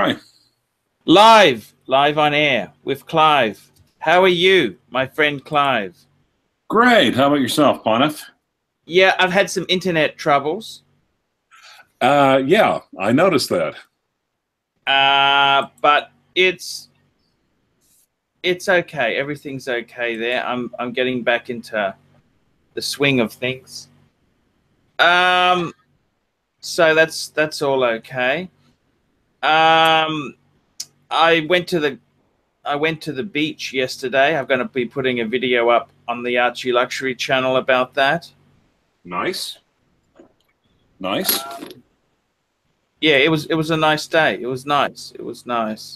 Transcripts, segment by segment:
Hi. Live on air with Clive. How are you, my friend Clive? Great. How about yourself, Ponif? Yeah, I've had some internet troubles. Yeah, I noticed that. But it's okay. Everything's okay there. I'm getting back into the swing of things. So that's all okay. I went to the beach yesterday. I'm going to be putting a video up on the ArchieLuxury channel about that. Nice. Nice. Yeah, it was a nice day. It was nice. It was nice.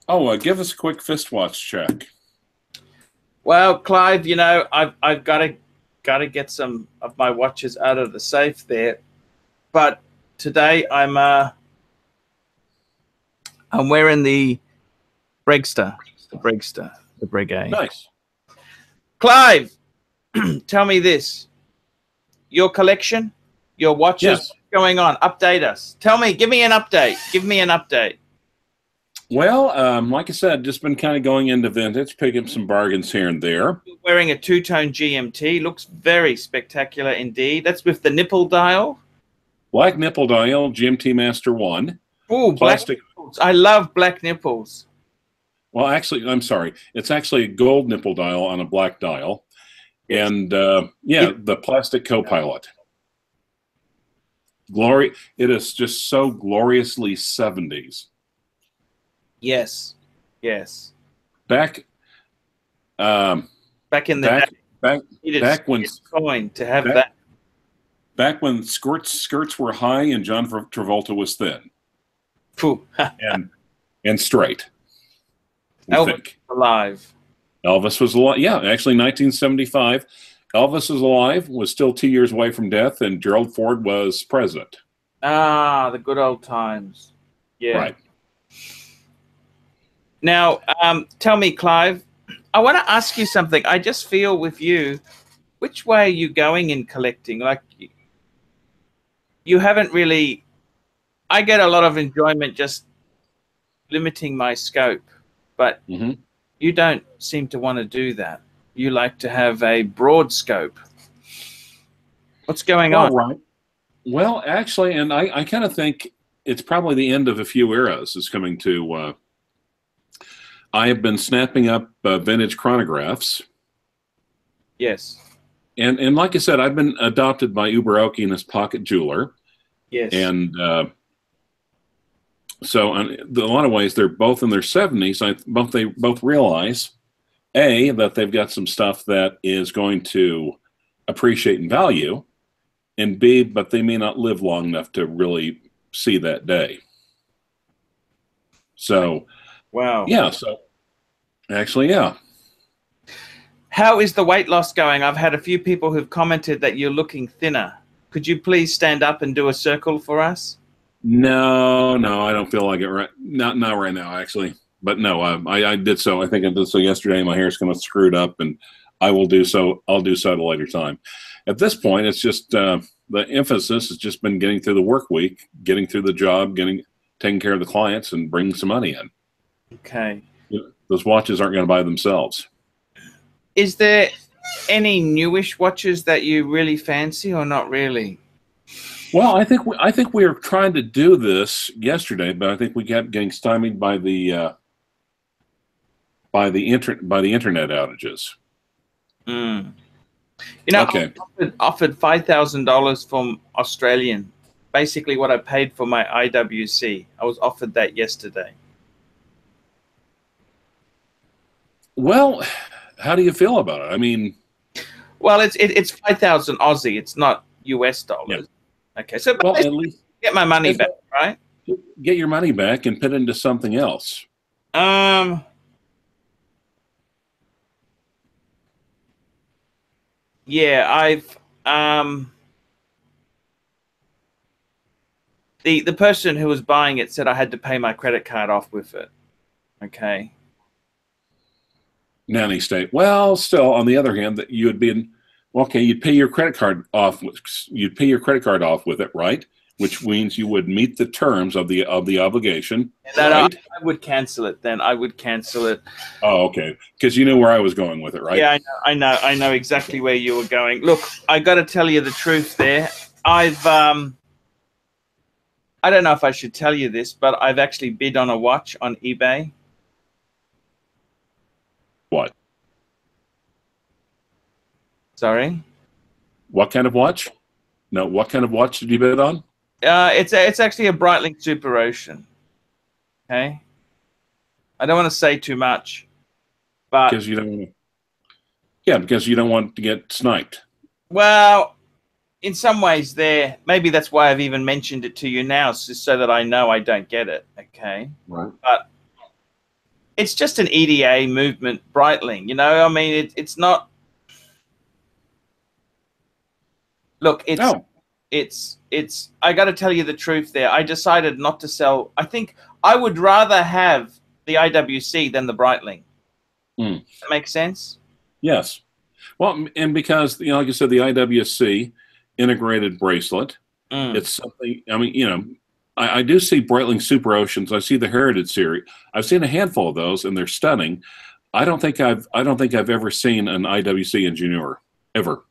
Oh, give us a quick fist watch check. Well, Clive, you know, I've got to get some of my watches out of the safe there, but today I'm wearing the Bregster, the Breguet. Nice. Clive, tell me this: your collection, your watches, Yes. what's going on? Update us. Tell me, give me an update. Give me an update. Well, like I said, just been kind of going into vintage, picking up some bargains here and there. You're wearing a two-tone GMT. Looks very spectacular indeed. That's with the nipple dial. Black nipple dial, GMT Master 1. Oh, black nipples. I love black nipples. Well, actually, I'm sorry. It's actually a gold nipple dial on a black dial. And, yeah, the plastic co-pilot. Glory. It is just so gloriously 70s. Yes. Yes. Back in the day, back when coin to have that. Back when skirts were high and John Travolta was thin. and straight. Elvis alive. Elvis was alive. Yeah, actually 1975. Elvis was alive, was still 2 years away from death, and Gerald Ford was president. Ah, the good old times. Yeah. Right. Now, tell me, Clive, I want to ask you something. I just feel with you, which way are you going in collecting? Like, you haven't really... I get a lot of enjoyment just limiting my scope, but you don't seem to want to do that. You like to have a broad scope. What's going on? Right. Well, actually, and I kind of think it's probably the end of a few eras is coming to... I have been snapping up vintage chronographs. Yes. And like I said, I've been adopted by Uber-Oki and his pocket jeweler. Yes. And so in a lot of ways, they're both in their 70s. They both realize, A, that they've got some stuff that is going to appreciate in value, and B, but they may not live long enough to really see that day. So... Wow. Yeah, so actually, yeah. How is the weight loss going? I've had a few people who've commented that you're looking thinner. Could you please stand up and do a circle for us? No, I don't feel like it right. Not right now, actually. But no, I did so. I think I did so yesterday. My hair's kind of screwed up, and I will do so. I'll do so at a later time. At this point, it's just the emphasis has just been getting through the work week, getting through the job, taking care of the clients, and bringing some money in. Okay. Those watches aren't going to buy themselves. Is there any newish watches that you really fancy or not really? Well, I think we were trying to do this yesterday, but I think we kept getting stymied by the internet outages. You know, okay. I offered $5,000 from Australian. Basically, what I paid for my IWC. I was offered that yesterday. Well, how do you feel about it? I mean, well, it's 5,000 Aussie. It's not US dollars. Yeah. Okay, so well, at least get my money back, right? Get your money back and put it into something else. Yeah, I've the person who was buying it said I had to pay my credit card off with it. Okay. Nanny state. Well, still, on the other hand, that you would be in. Okay, you'd pay your credit card off. You'd pay your credit card off with it, right? which means you would meet the terms of the obligation. Then right? I would cancel it. Then I would cancel it. Oh, okay. Because you knew where I was going with it, right? Yeah, I know exactly where you were going. Look, I got to tell you the truth. There, I don't know if I should tell you this, but I've actually bid on a watch on eBay. What? Sorry? What kind of watch? No, what kind of watch did you bid on? It's actually a Breitling Super Ocean. Okay? I don't want to say too much, but... Because you don't want to... Yeah, because you don't want to get sniped. Well, in some ways there, maybe that's why I've even mentioned it to you now, so that I know I don't get it, okay? Right. But it's just an EDA movement Breitling, you know? I mean, it's not... Look, it's I got to tell you the truth there. I decided not to sell. I think I would rather have the IWC than the Breitling. Mm. That makes sense? Yes. Well, and because, like I said, the IWC integrated bracelet, it's something, I mean, I do see Breitling Super Oceans. I see the Heritage series. I've seen a handful of those, and they're stunning. I don't think I've ever seen an IWC Ingenieur, ever.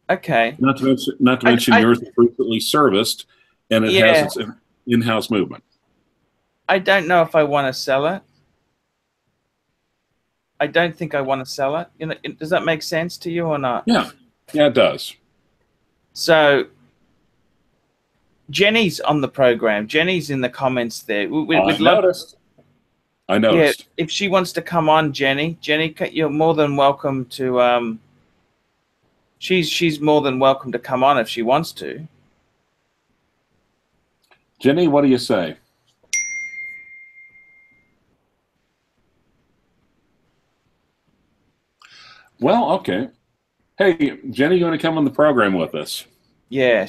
Okay. Not to mention yours is frequently serviced, and it has its in-house movement. I don't know if I want to sell it. I don't think I want to sell it. You know, does that make sense to you or not? Yeah, it does. So Jenny's on the program. Jenny's in the comments there. I noticed. Yeah, if she wants to come on, Jenny, you're more than welcome to. She's more than welcome to come on if she wants to. Jenny, what do you say? Well, okay. Hey, Jenny, you want to come on the program with us? Yeah,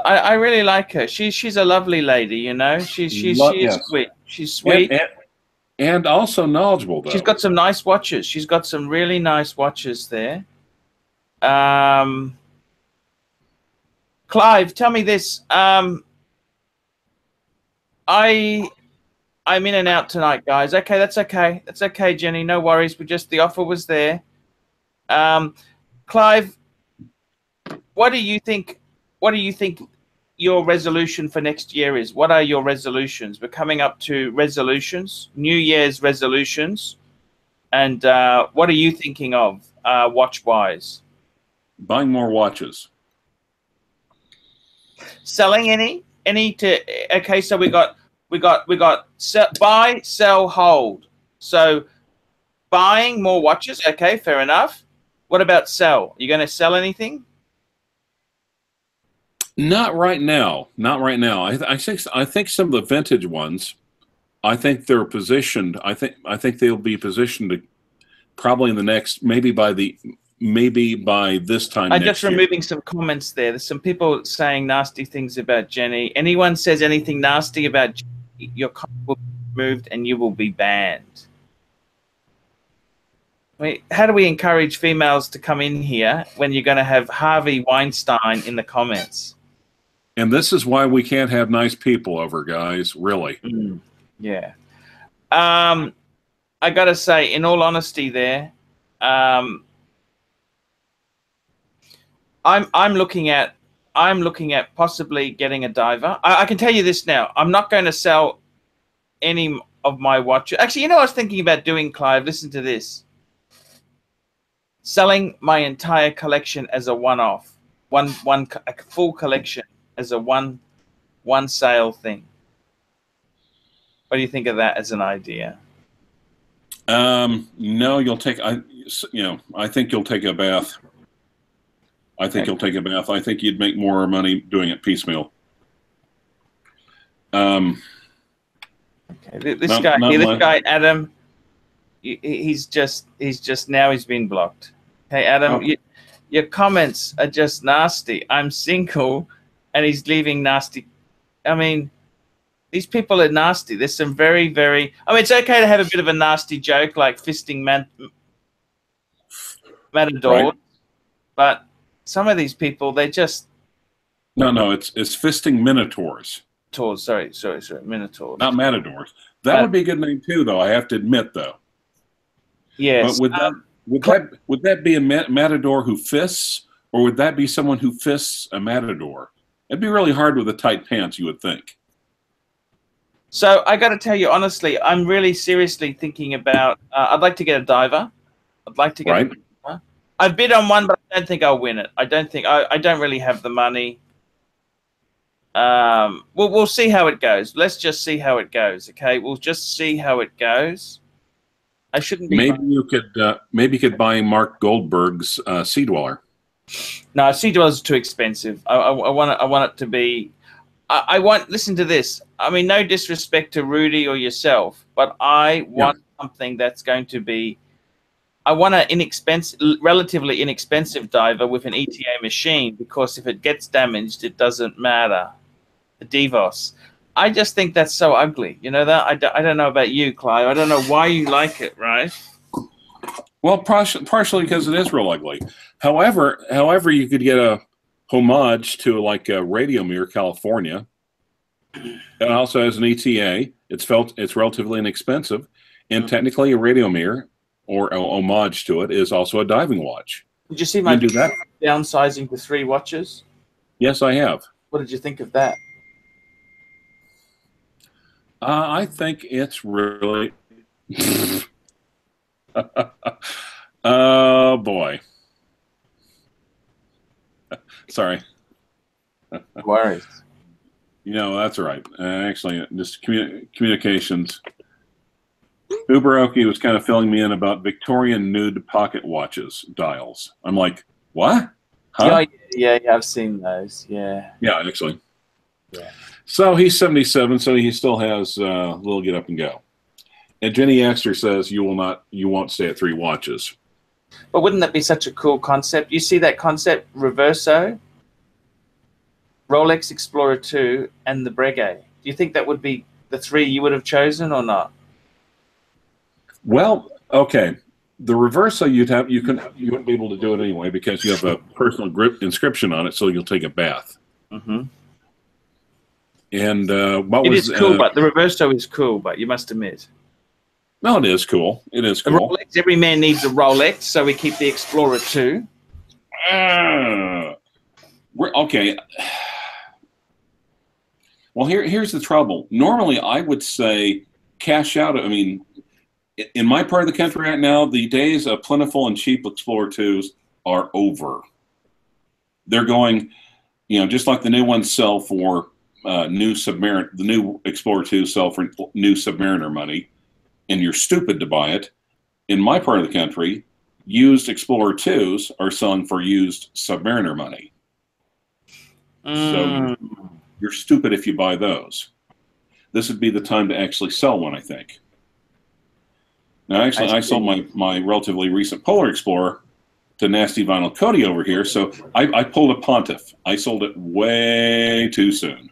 I really like her. She's a lovely lady, you know. She is sweet. She's sweet. And also knowledgeable, though. She's got some nice watches. She's got some really nice watches there. Clive, tell me this. I'm in and out tonight, guys. Okay, that's okay. That's okay, Jenny. No worries. The offer was there. Clive, what do you think your resolution for next year is? What are your resolutions? We're coming up to resolutions, New Year's resolutions. And what are you thinking of watch-wise? Buying more watches. Selling any to, okay, so we got buy, sell, hold. So buying more watches, okay, fair enough. What about sell? You going to sell anything? Not right now. Not right now. I think some of the vintage ones, I think they're positioned. I think they'll be positioned to probably in the next, maybe by this time I'm next just removing some comments there. There's some people saying nasty things about Jenny. Anyone says anything nasty about Jenny, your comment will be removed and you will be banned. I mean, how do we encourage females to come in here when you're going to have Harvey Weinstein in the comments? And this is why we can't have nice people over, guys. Really. Yeah. I got to say, in all honesty, there, I'm looking at possibly getting a diver. I can tell you this now. I'm not going to sell any of my watches. Actually, you know what I was thinking about doing, Clive? Listen to this. Selling my entire collection as a one-off, a full collection as a one sale thing. What do you think of that as an idea? No, you'll take. I think you'll take a bath. I think you'll take a bath. I think you'd make more money doing it piecemeal. Okay, this guy Adam, he's been blocked. Hey Adam, your comments are just nasty. I'm single, and he's leaving nasty. I mean, these people are nasty. There's some very, very. I mean, it's okay to have a bit of a nasty joke like fisting matador, right. But some of these people, they just No, it's fisting minotaurs, Minotaurs, sorry, Minotaurs. not matadors. That would be a good name too, though. I have to admit, though. Yes. But would that be a matador who fists, or would that be someone who fists a matador? It'd be really hard with the tight pants, you would think. So I got to tell you honestly, I'm really seriously thinking about. I'd like to get a diver. I'd like to get. Right. I've bid on one, but I don't think I'll win it. I don't think I don't really have the money. We'll see how it goes. Let's just see how it goes. Okay, we'll just see how it goes. I shouldn't be. Maybe you could buy Mark Goldberg's Sea Dweller. No, Sea Dweller is too expensive. I want it to be. I want. Listen to this. I mean, no disrespect to Rudy or yourself, but I want something that's going to be. I want an relatively inexpensive diver with an ETA machine, because if it gets damaged, it doesn't matter. The DeVos. I just think that's so ugly. You know that? I don't know about you, Clive. I don't know why you like it, right? Well, partially because it is real ugly. However, you could get a homage to like a Radio Mirror California. It also has an ETA. It's relatively inexpensive, and technically a Radio Mirror or a homage to it is also a diving watch. Did you see my downsizing to 3 watches? Yes, I have. What did you think of that? I think it's really. Oh boy. Sorry. No worries. That's all right. Actually, just communications. Uberoki was kind of filling me in about Victorian nude pocket watches dials. I'm like, what? Huh? Yeah, I've seen those. Yeah. Yeah, actually. Yeah. So he's 77, so he still has a little get up and go. And Jenny Axter says you won't stay at 3 watches. But wouldn't that be such a cool concept? You see that concept, Reverso, Rolex Explorer 2, and the Breguet. Do you think that would be the 3 you would have chosen or not? Well, okay. The Reverso you wouldn't be able to do it anyway because you have a personal grip inscription on it, so you'll take a bath. Mm-hmm. And it is cool, but the Reverso is cool, but you must admit. No, it is cool. It is cool. The Rolex, every man needs a Rolex, so we keep the Explorer 2. Okay. Well, here's the trouble. Normally, I would say cash out. I mean, in my part of the country right now, the days of plentiful and cheap Explorer 2s are over. They're going, just like the new ones sell for new Submariner, the new Explorer 2s sell for new Submariner money, and you're stupid to buy it. In my part of the country, used Explorer 2s are selling for used Submariner money. So you're stupid if you buy those. This would be the time to actually sell one, I think. Now, actually, I sold my relatively recent Polar Explorer to Nasty Vinyl Cody over here, so I pulled a Pontiff. I sold it way too soon.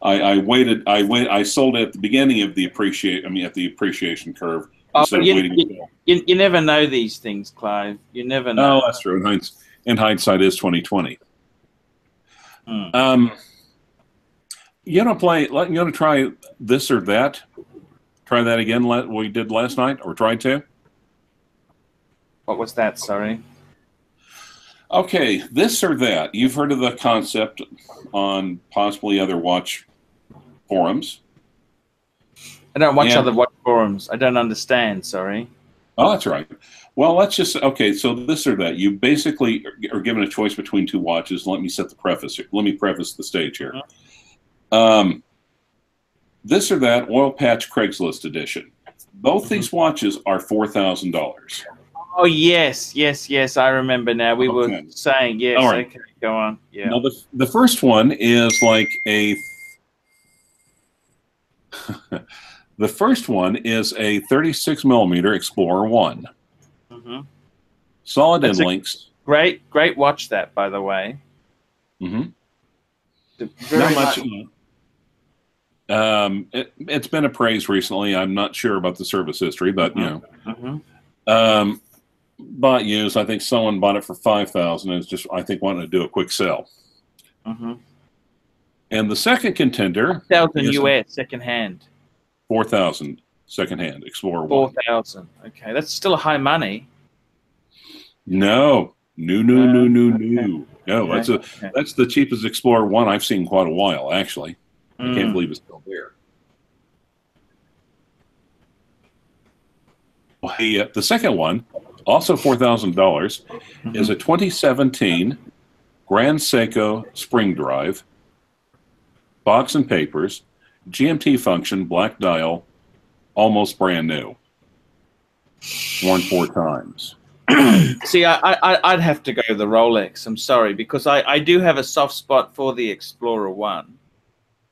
I sold it at the beginning of the appreciation curve instead of waiting. You never know these things, Clive. You never know. Oh, that's true. In hindsight, is 2020. You want to try this or that? Try that again. What we did last night, or tried to. What was that? Sorry. Okay, this or that. You've heard of the concept on possibly other watch forums. I don't watch other watch forums. I don't understand. Sorry. Oh, that's right. Well, let's just so this or that. You basically are given a choice between 2 watches. Let me set the preface here. Let me preface the stage here. This or that oil patch Craigslist edition. Both these watches are $4,000. Oh yes. I remember now. We were saying yes. All right. Okay, go on. Yeah. Now the first one is like a. The first one is a 36 millimeter Explorer 1. Solid end links. Great watch that, by the way. Not much. It's been appraised recently. I'm not sure about the service history, but bought used. I think someone bought it for 5,000 and is just, I think, wanting to do a quick sell. And the second contender 1,000 US secondhand. 4,000 secondhand Explorer 1. 4,000. Okay, that's still a high money. No. No. Okay. That's the cheapest Explorer 1 I've seen in quite a while, actually. I can't believe it's still there. The second one, also $4,000, is a 2017 Grand Seiko spring drive, box and papers, GMT function, black dial, almost brand new. Worn 4 times. See, I'd have to go the Rolex. I'm sorry, because I do have a soft spot for the Explorer 1.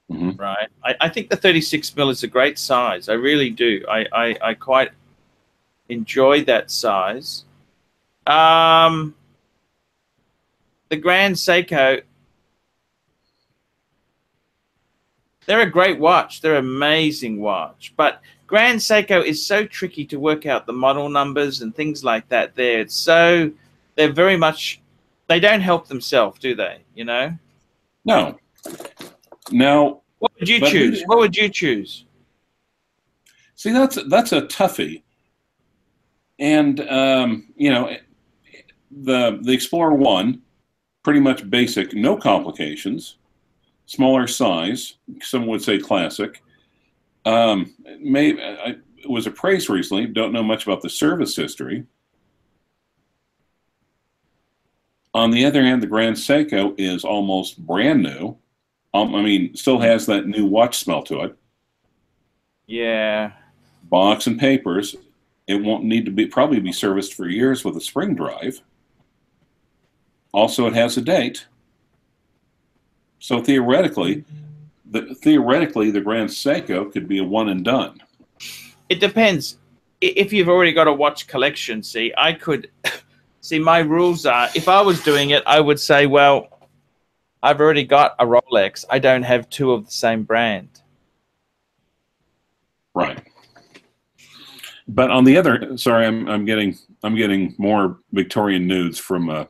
Right? I think the 36 mil is a great size. I really do. I quite enjoy that size. The Grand Seiko, they're a great watch. They're an amazing watch. But Grand Seiko is so tricky to work out the model numbers and things like that there. It's so, they're very much, they don't help themselves, do they? You know? No. Now, what would you choose? What would you choose? See, that's a toughie. And, you know, the Explorer 1, pretty much basic, no complications, smaller size, some would say classic. It was appraised recently, don't know much about the service history. On the other hand, the Grand Seiko is almost brand new. I mean, still has that new watch smell to it. Yeah. Box and papers. It won't need to probably be serviced for years with a spring drive. Also, it has a date. So theoretically, the Grand Seiko could be a one and done. It depends. If you've already got a watch collection, see, I could see my rules are, if I was doing it, I would say, well, I've already got a Rolex. I don't have 2 of the same brand. Right. But on the other, sorry, I'm getting more Victorian nudes from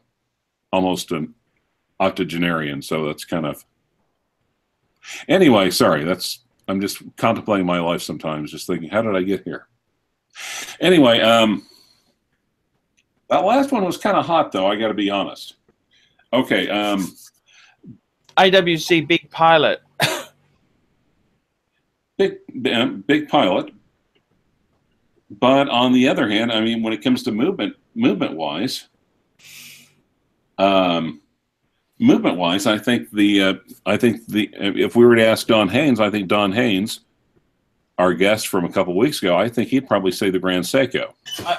almost an octogenarian, so that's kind of. Anyway, sorry, I'm just contemplating my life sometimes, just thinking, how did I get here? Anyway, that last one was kind of hot, though. I got to be honest. Okay. IWC Big Pilot. Big Pilot. But on the other hand, I mean, when it comes to movement-wise, I think if we were to ask Don Haynes, I think Don Haynes, our guest from a couple of weeks ago, I think he'd probably say the Grand Seiko.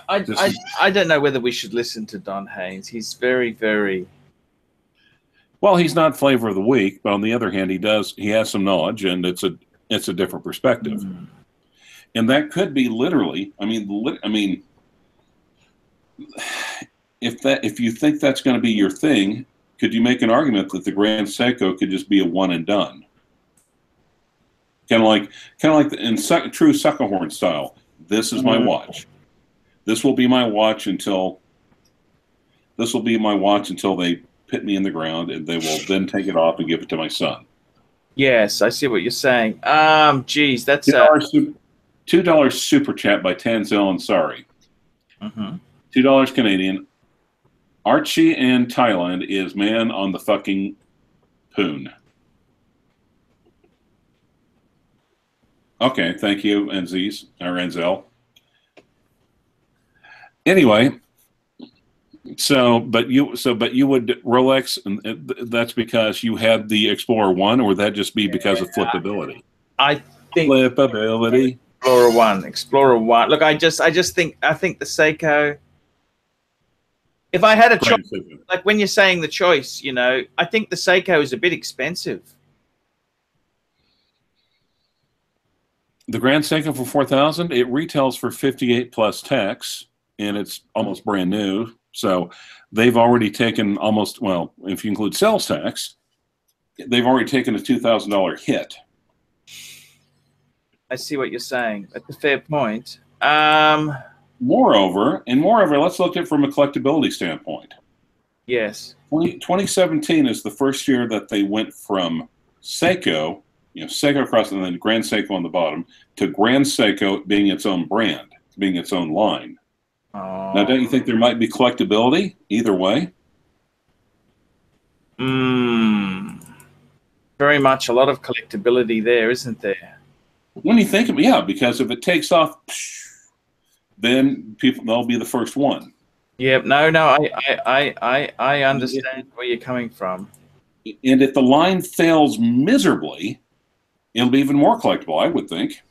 I don't know whether we should listen to Don Haynes. He's very, very. Well, he's not flavor of the week, but on the other hand, he has some knowledge, and it's a different perspective. And that could be literally. I mean, if you think that's going to be your thing, could you make an argument that the Grand Seiko could just be a one and done? Kind of like in true Suckerhorn style. This is my watch. This will be my watch until they put me in the ground, and they will then take it off and give it to my son. Yes, I see what you're saying. Geez, that's $2 super chat by Tanzel and Sorry. $2 Canadian. Archie in Thailand is man on the fucking poon. Okay, thank you, Enzel. Anyway, but you would Rolex, and that's because you had the Explorer 1, or would that just be because of flippability? I think flippability. Explorer 1. Look, I think the Seiko. If I had a choice, like when you're saying the choice, you know, I think the Seiko is a bit expensive. The Grand Seiko for 4,000, it retails for 58 plus tax, and it's almost brand new. So they've already taken almost, well, if you include sales tax, they've already taken a $2,000 hit. I see what you're saying. That's a fair point. moreover, let's look at it from a collectability standpoint. Yes. 2017 is the first year that they went from Seiko, Seiko across and then Grand Seiko on the bottom, to Grand Seiko being its own brand, being its own line. Oh. Now, don't you think there might be collectability either way? Very much a lot of collectability there, isn't there? When you think of it, yeah, because if it takes off, then they'll be the first one. Yeah, no, I understand where you're coming from. And if the line fails miserably, it'll be even more collectible, I would think.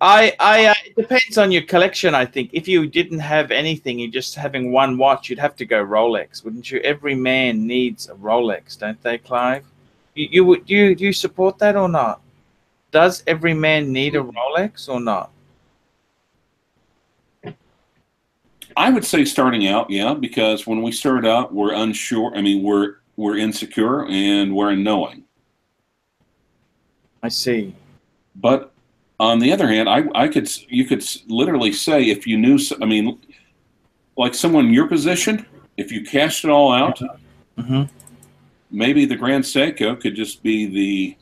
It depends on your collection, I think. If you didn't have anything, you're just having one watch, you'd have to go Rolex, wouldn't you? Every man needs a Rolex, don't they, Clive? Do you support that or not? Does every man need a Rolex or not? I would say starting out, yeah, because when we start out, we're unsure. I mean, we're insecure and we're unknowing. I see. But on the other hand, you could literally say if you knew, I mean, like someone in your position, if you cashed it all out, maybe the Grand Seiko could just be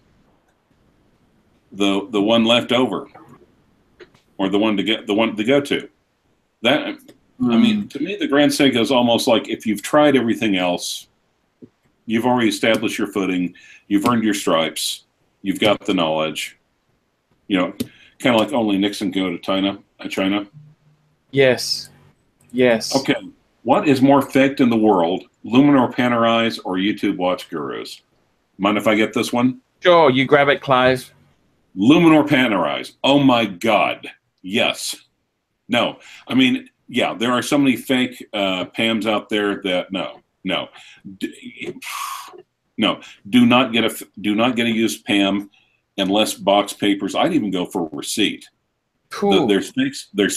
the one left over, or the one to go to. That I mean, to me, the Grand Seiko is almost like if you've tried everything else, you've already established your footing, you've earned your stripes, you've got the knowledge. Kind of like only Nixon go to China. Yes. Yes. Okay. What is more faked in the world, Luminor Panerais or YouTube Watch Gurus? Mind if I get this one? Sure, you grab it, Clive. Luminor Panerais. Oh my God. Yes. No. I mean, yeah, there are so many fake PAMs out there that no. Do not get a used PAM unless box papers. I'd even go for a receipt. Cool. There's fakes. There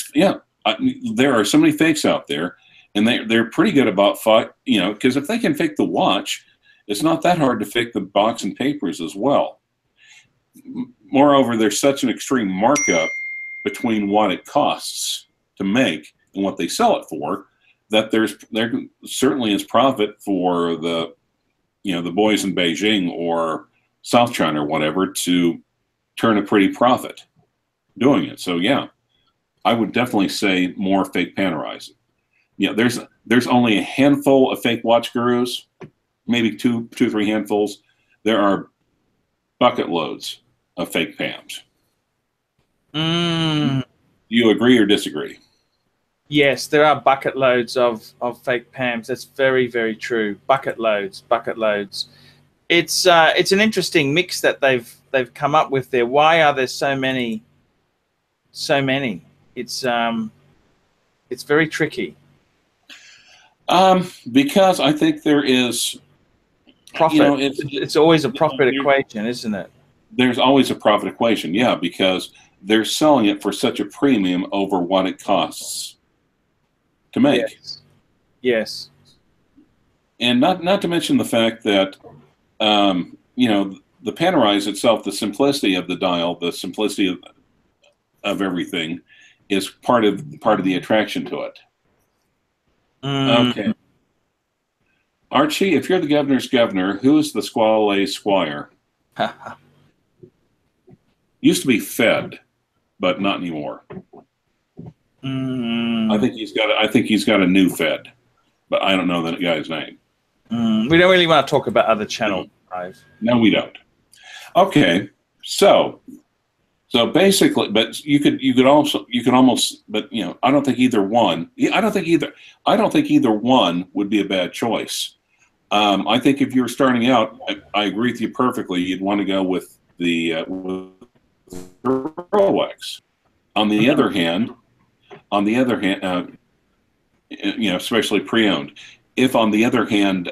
are so many fakes out there, and they're pretty good about because if they can fake the watch, it's not that hard to fake the box and papers as well. Moreover, there's such an extreme markup between what it costs to make and what they sell it for that there certainly is profit for the boys in Beijing or South China or whatever to turn a pretty profit doing it. So yeah, I would definitely say more fake Panerais. There's only a handful of fake watch gurus, maybe two, 3 handfuls. There are bucket loads of fake PAMs. Do you agree or disagree? Yes, there are bucket loads of fake PAMs. That's very, very true. Bucket loads. It's an interesting mix that they've come up with there. Why are there so many? It's very tricky. Because I think there is profit. It's always a profit equation, isn't it? There's always a profit equation, yeah, because they're selling it for such a premium over what it costs to make. Yes. And not to mention the fact that the Panerais itself, the simplicity of the dial, the simplicity of everything is part of the attraction to it. Okay. Archie, if you're the governor's governor, who is the squale's squire? Used to be Fed, but not anymore. I think he's got a new Fed, but I don't know that guy's name. We don't really want to talk about other channels, right? No, we don't. Okay, so basically, but you could almost, but I don't think either one. I don't think either one would be a bad choice. I think if you're starting out, I agree with you perfectly. You'd want to go with the Rolex. On the other hand, especially pre-owned. If on the other hand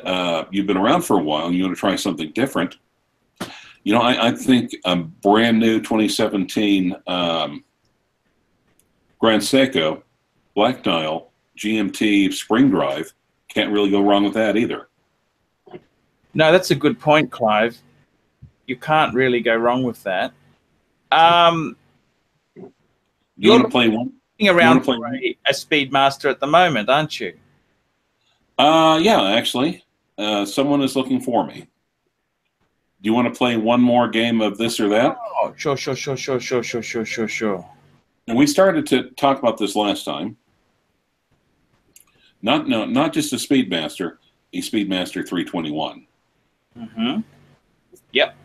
you've been around for a while and you want to try something different, I think a brand new 2017 Grand Seiko black dial GMT spring drive can't really go wrong with that either. No, that's a good point, Clive. You can't really go wrong with that. You want to play one? Looking around for a Speedmaster at the moment, aren't you? Yeah, actually, someone is looking for me. Do you want to play one more game of this or that? Oh, sure. And we started to talk about this last time. Not just a Speedmaster 321. Mm-hmm. Yep.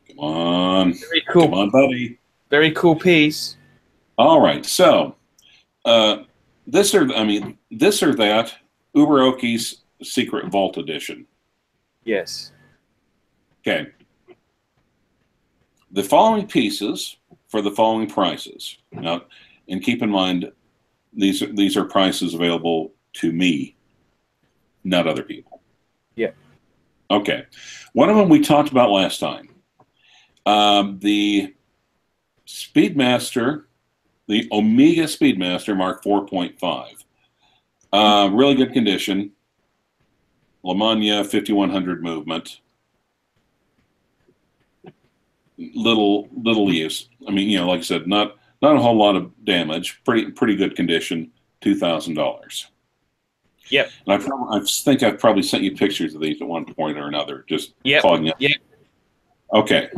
Come on. Very cool. Come on, buddy. Very cool piece. All right. So, this or that, Uberoki's Secret Vault Edition. Yes. Okay. The following pieces for the following prices. Now, and keep in mind, these are prices available to me, not other people. Yeah. Okay. One of them we talked about last time. The Speedmaster, the Omega Speedmaster Mark 4.5. Really good condition. Lamagna 5100 movement. Little use. I mean, you know, like I said, not a whole lot of damage. Pretty good condition. $2,000. Yep. And I think I've probably sent you pictures of these at one point or another. Just yep. Yep. Yep. Okay.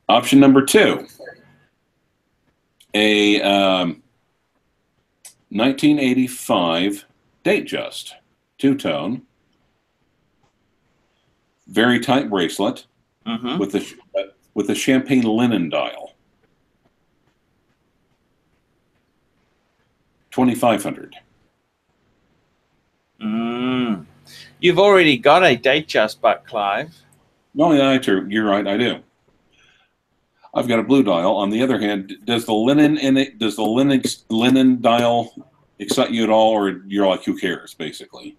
Option number 2. A 1985 Datejust, 2-tone, very tight bracelet. Mm-hmm. with a champagne linen dial. 2,500. You've already got a Datejust, but Clive. No, yeah, you're right. I do. I've got a blue dial. On the other hand, does the linen linen dial excite you at all, or you're like, who cares, basically?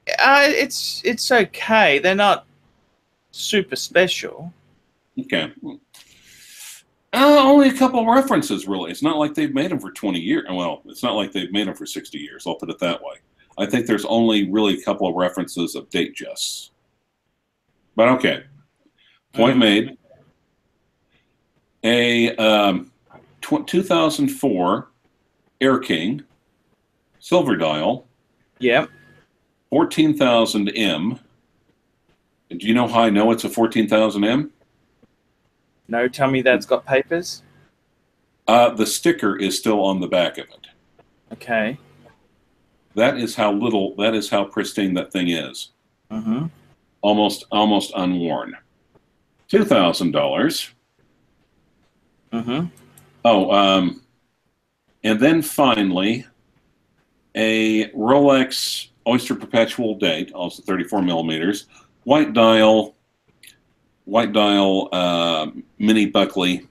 It's okay. They're not super special. Okay. Only a couple of references, really. It's not like they've made them for 20 years. Well, it's not like they've made them for 60 years. I'll put it that way. I think there's only really a couple of references of Datejusts. But okay. Point made. A 2004 Air King silver dial. Yep. 14,000 M. Do you know how I know it's a 14,000 M? No, tell me that's got papers. The sticker is still on the back of it. Okay. That is how pristine that thing is. Mm-hmm. Almost unworn. $2,000. Mm-hmm. Oh, and then finally, a Rolex Oyster Perpetual Date, also 34 millimeters, white dial, mini Buckley,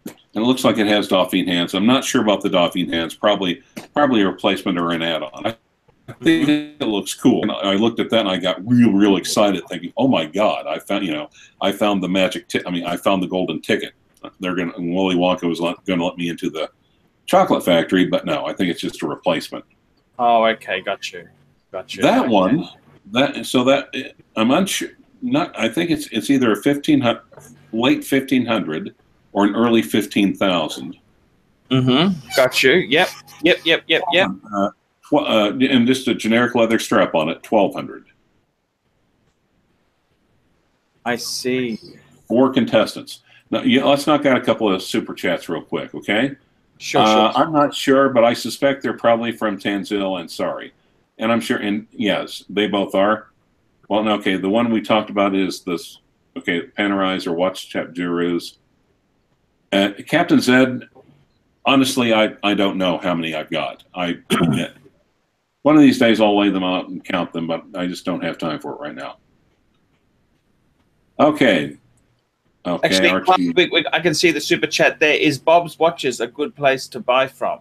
and it looks like it has Dauphine hands. I'm not sure about the Dauphine hands. Probably a replacement or an add-on. I think it looks cool. And I looked at that and I got real excited, thinking, "Oh my God! I found the magic. I found the golden ticket. Willy Wonka was going to let me into the chocolate factory, but no, I think it's just a replacement." Oh, okay, got you. That okay. one, I'm unsure. I think it's either a late 1500 or an early 15,000. Mm-hmm. Got you. Yep. And just a generic leather strap on it, 1,200. I see. 4 contestants. Now, let's knock out a couple of super chats real quick, okay? Sure. I'm not sure, but I suspect they're probably from Tanzil and Sari. And I'm sure, and yes, they both are. Well, no, okay, the one we talked about is this, okay, Panerais or Watch Chap Gurus. Captain Zed, honestly, I don't know how many I've got. One of these days I'll lay them out and count them, but I just don't have time for it right now. Okay. Actually, Archie. I can see the super chat there. Is Bob's Watches a good place to buy from?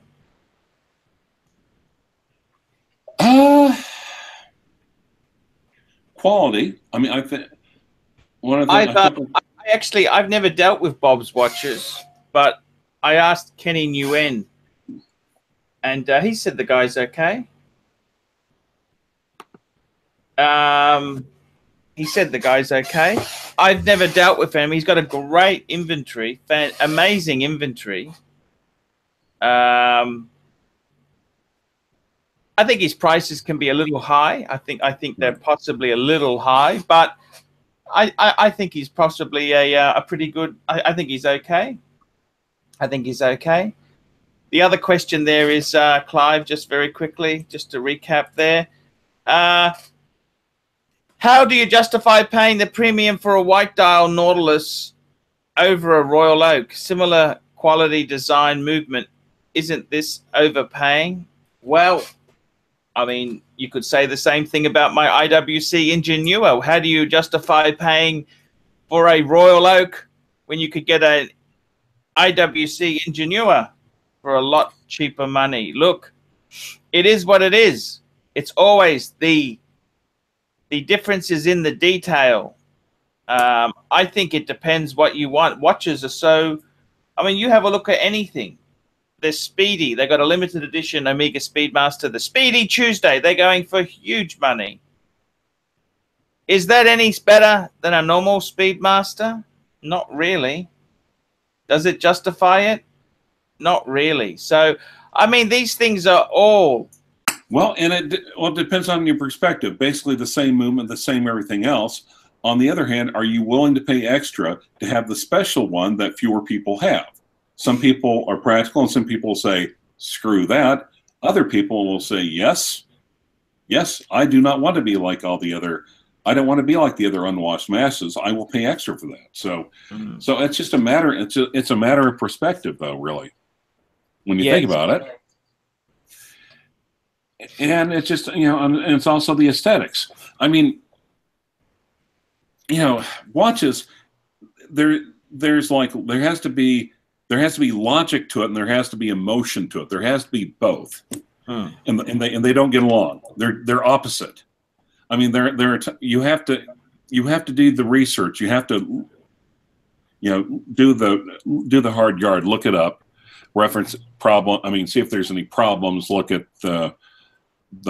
Quality. I mean, I think one of the. I've never dealt with Bob's Watches, but I asked Kenny Nguyen, and he said the guy's okay. he said the guy's okay. I've never dealt with him. He's got a great inventory, amazing inventory. I think his prices can be a little high. I think they're possibly a little high, but I think he's possibly a pretty good. I think he's okay. I think he's okay. The other question there is, Clive, just very quickly, just to recap there. How do you justify paying the premium for a white dial Nautilus over a Royal Oak? Similar quality, design, movement. Isn't this overpaying? Well, I mean, you could say the same thing about my IWC Ingenua. How do you justify paying for a Royal Oak when you could get an IWC Ingenua for a lot cheaper money? Look, it is what it is. It's always the difference is in the detail. I think it depends what you want. Watches are so, I mean, you have a look at anything. They're Speedy. They got a limited edition Omega Speedmaster. The Speedy Tuesday. They're going for huge money. Is that any better than a normal Speedmaster? Not really. Does it justify it? Not really. So, I mean, these things are all... Well, and it depends on your perspective. Basically the same movement, the same everything else. On the other hand, are you willing to pay extra to have the special one that fewer people have? Some people are practical and some people say, screw that. Other people will say, yes, I do not want to be like all the other, I don't want to be like the other unwashed masses. I will pay extra for that. So, so it's just a matter, it's a matter of perspective though, really, when you think about it. And it's just, you know, and it's also the aesthetics. I mean, you know, watches, there's like, there has to be logic to it, and there has to be emotion to it. There has to be both, and they don't get along. They're opposite. I mean, you have to do the research. You have to, you know, do the hard yard. Look it up, reference problem. I mean, see if there's any problems. Look at the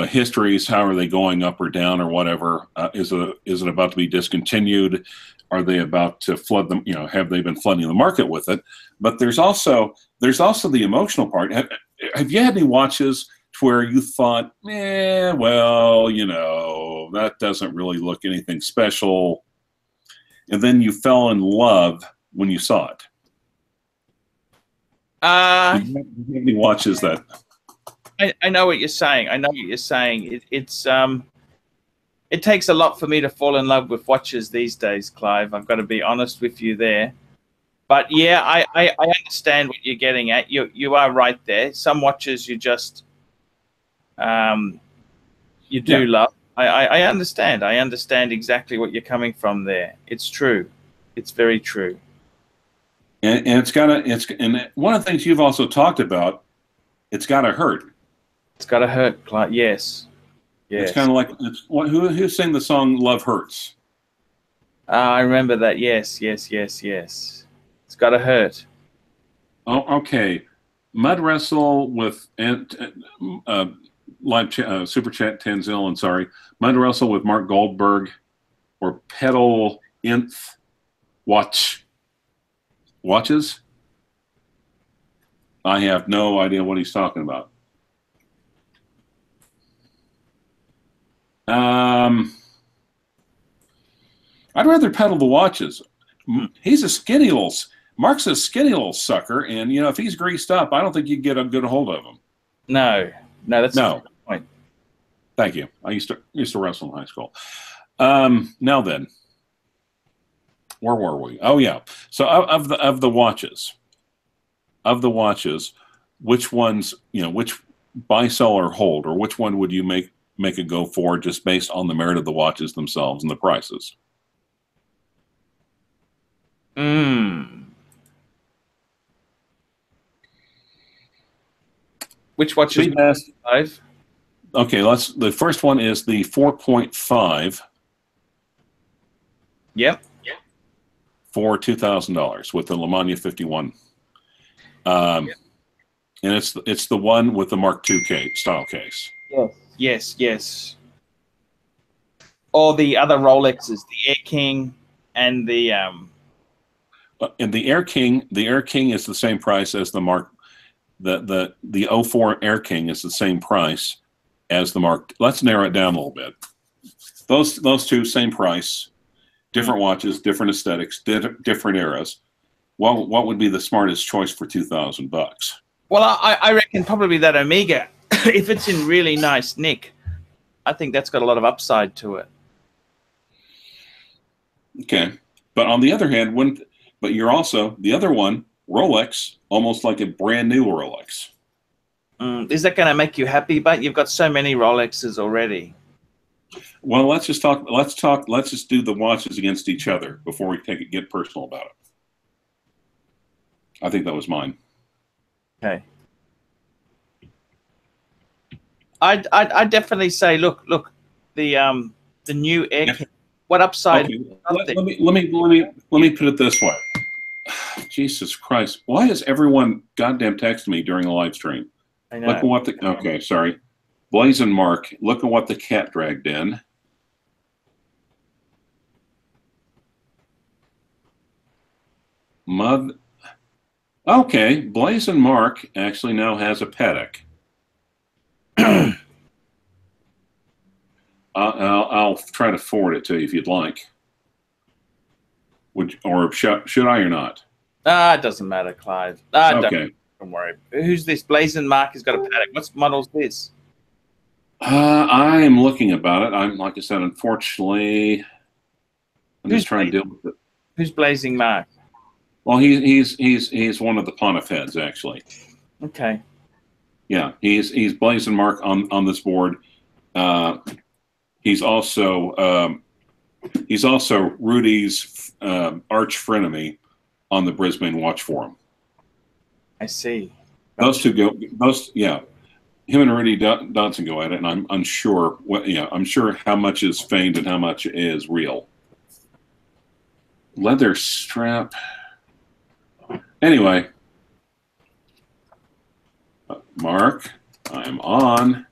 histories. How are they going up or down or whatever? Is it about to be discontinued? Are they about to flood them? You know, have they been flooding the market with it? But there's also the emotional part. Have you had any watches to where you thought, well, you know, that doesn't really look anything special, and then you fell in love when you saw it? Have you had any watches that? I know what you're saying. I know what you're saying. It takes a lot for me to fall in love with watches these days, Clive. I've got to be honest with you there. But yeah, I understand what you're getting at. You are right there. Some watches you just you do love. I understand. I understand exactly what you're coming from there. It's true. It's very true. And and one of the things you've also talked about, it's got to hurt. It's got to hurt, Clive. Yes. Yes. It's kind of like who sang the song "Love Hurts"? I remember that. Yes. It's got to hurt. Oh, okay. Mud Wrestle with live super chat Tanzil, and sorry, Mud Wrestle with Mark Goldberg or Pedal Inth watches. I have no idea what he's talking about. I'd rather pedal the watches. He's a skinny little. Mark's a skinny little sucker, and you know if he's greased up, I don't think you get a good hold of him. No, that's no point. Thank you. I used to wrestle in high school. Now then, where were we? Oh yeah. So of the watches, which ones, you know, which buy, sell, or hold, or which one would you make a go for just based on the merit of the watches themselves and the prices? Which watch is Speedmaster? Okay, the first one is the 4.5. Yep. For $2,000 with the LeMania 51. And it's the one with the Mark II style case. Yes. or the other Rolexes, the Air King and the And the Air King is the same price as the Mark. The 04 Air King is the same price as the Mark. Let's narrow it down a little bit. Those two, same price, different watches, different aesthetics, different eras. What would be the smartest choice for $2,000? Well, I reckon probably that Omega. If it's in really nice nick, I think that's got a lot of upside to it. Okay, but on the other hand, but you're also the other one, Rolex, almost like a brand new Rolex. Is that going to make you happy? But you've got so many Rolexes already. Well, let's just talk. Let's just do the watches against each other before we get personal about it. I think that was mine. Okay. I'd definitely say, look, the new Air King. What upside? Okay. Let me put it this way. Jesus Christ! Why is everyone goddamn texting me during the live stream? I know. Look at what the okay, sorry, Blazing Mark. Look at what the cat dragged in. Okay, Blazing Mark actually now has a Patek. I'll try to forward it to you if you'd like. Should I or not? It doesn't matter, Clive. Okay. Don't worry. Who's this? Blazing Mark has got a Patek. What model's this? I am looking about it. I'm like I said, unfortunately, I'm just trying to deal with it. Who's Blazing Mark? Well, he's one of the Pontiff heads actually. Okay. Yeah, he's Blazing Mark on this board. He's also Rudy's arch frenemy on the Brisbane Watch Forum. I see. Those two go. Yeah. Him and Rudy Dodson go at it, and I'm unsure. I'm sure how much is feigned and how much is real. Leather strap. Anyway, Mark, I'm on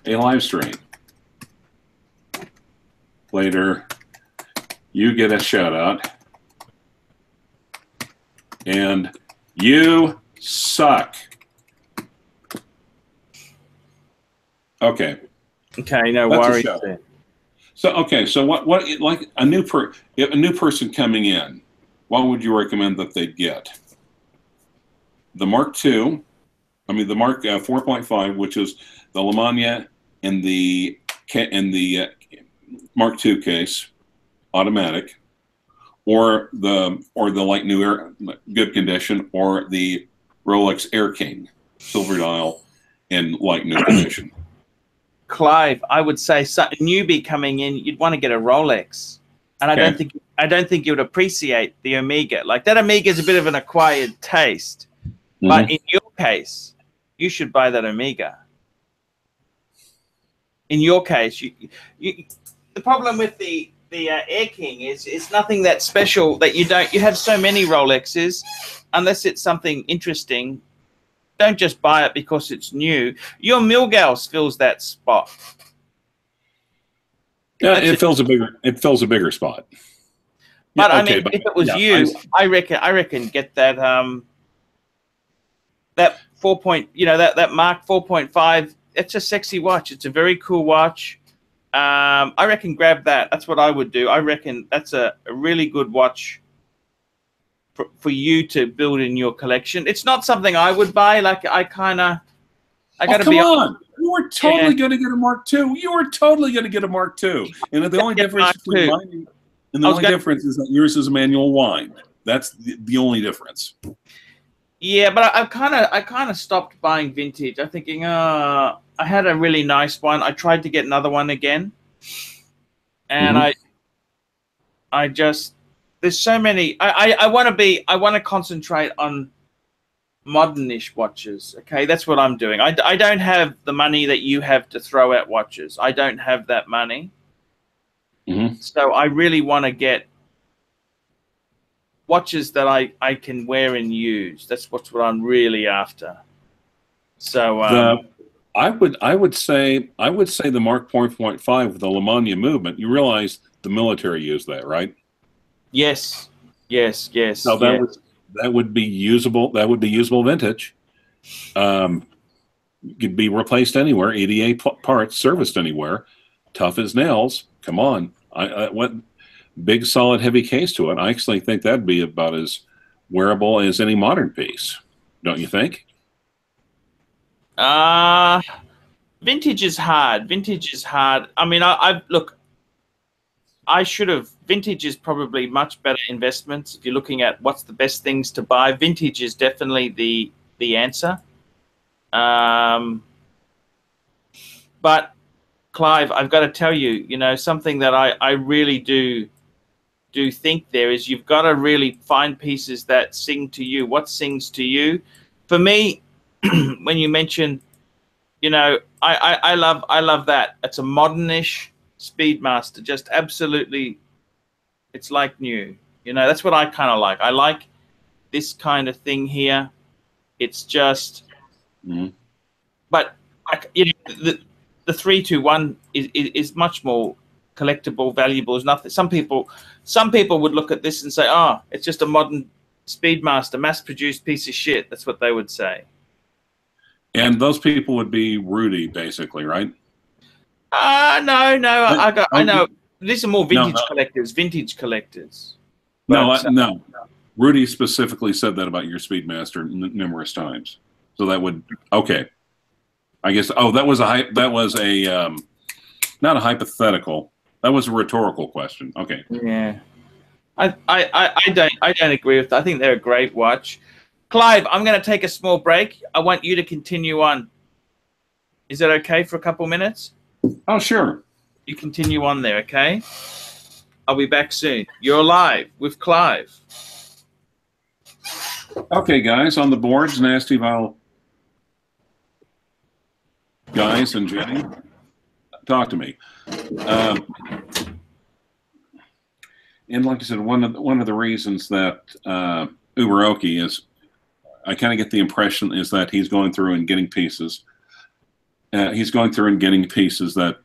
a live stream. Later, you get a shout out, and you suck. Okay. Okay, no worries. So what like a new person coming in, what would you recommend that they get? The Mark II, the Mark 4.5, which is the Lemania in the Mark II case, automatic, or the like new good condition, or the Rolex Air King silver dial in like new condition. Clive, I would say a newbie coming in, you'd want to get a Rolex, and I don't think you would appreciate the Omega. Like that Omega is a bit of an acquired taste, but in your case, you should buy that Omega. In your case, the problem with the Air King is it's nothing that special that you don't. You have so many Rolexes, unless it's something interesting. Don't just buy it because it's new. Your Milgauss fills that spot. Yeah, it fills a bigger spot. But yeah, I mean, if it was you, I reckon get that that 4 point, that Mark 4.5. It's a sexy watch. It's a very cool watch. I reckon grab that. That's what I would do. I reckon that's a really good watch for you to build in your collection. It's not something I would buy. Like I got to be on. You were totally going to get a Mark II. You were totally going to get a Mark II. And the only difference between mine and the only difference is that yours is a manual wind. That's the only difference. Yeah, but I kind of stopped buying vintage. I'm thinking, I had a really nice one. I tried to get another one again, and I just there's so many. I want to concentrate on modernish watches. Okay, that's what I'm doing. I don't have the money that you have to throw at watches. I don't have that money, so I really want to get watches that I can wear and use. That's what I'm really after. So I would say the Mark 4.5 with the Lamagna movement. You realize the military used that, right? Yes, yes, yes, No, yes. that would be usable. That would be usable vintage. Could be replaced anywhere. EDA parts, serviced anywhere. Tough as nails. Come on, I went big, solid, heavy case to it. I actually think that'd be about as wearable as any modern piece. Don't you think? Uh vintage is hard. Vintage is hard. I mean, I look. I should have. Vintage is probably much better investments. If you're looking at what's the best things to buy, vintage is definitely the answer. Um, but Clive, I've got to tell you, you know, something that I really do think there is you've got to really find pieces that sing to you. What sings to you? For me, when you mention, you know, I love that. It's a modernish Speedmaster, just absolutely. It's like new. You know, that's what I kind of like. I like this kind of thing here. It's just, but you know, the 321 is much more collectible, valuable. Is nothing. Some people would look at this and say, "Oh, it's just a modern Speedmaster, mass-produced piece of shit." That's what they would say. And those people would be Rudy, basically, right? No. I know. These are more No, vintage collectors. no, But no. Rudy specifically said that about your Speedmaster numerous times. So that would okay. I guess. Oh, that was a not a hypothetical. That was a rhetorical question. Okay. yeah, I don't agree with that. I think they're a great watch. Clive, I'm going to take a small break. I want you to continue on. Is that okay for a couple minutes? Oh, sure. You continue on there, okay? I'll be back soon. You're live with Clive. Okay, guys, on the boards, Nasty Vile guys and Jenny, talk to me. And like I said, one of the reasons that Uberoki is, I kind of get the impression is that he's going through and getting pieces. He's going through and getting pieces that,